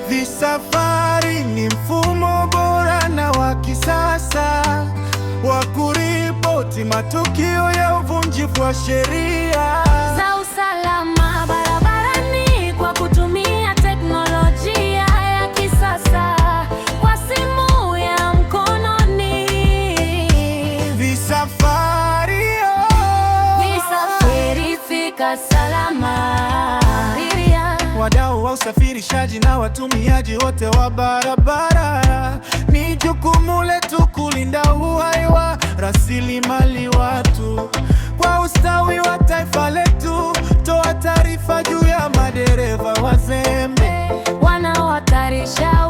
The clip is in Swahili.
Visafari ni mfumo bora na wa kisasa wa kuripoti matukio ya uvunjifu wa sheria za usalama barabarani kwa kutumia teknolojia ya kisasa kwa simu ya mkononi. Visafari fika salama. Wadau wa usafirishaji na watumiaji wote wa barabara, ni jukumu letu kulinda uhai wa rasilimali watu kwa ustawi wa taifa letu. Toa taarifa juu ya madereva wazembe wanaohatarisha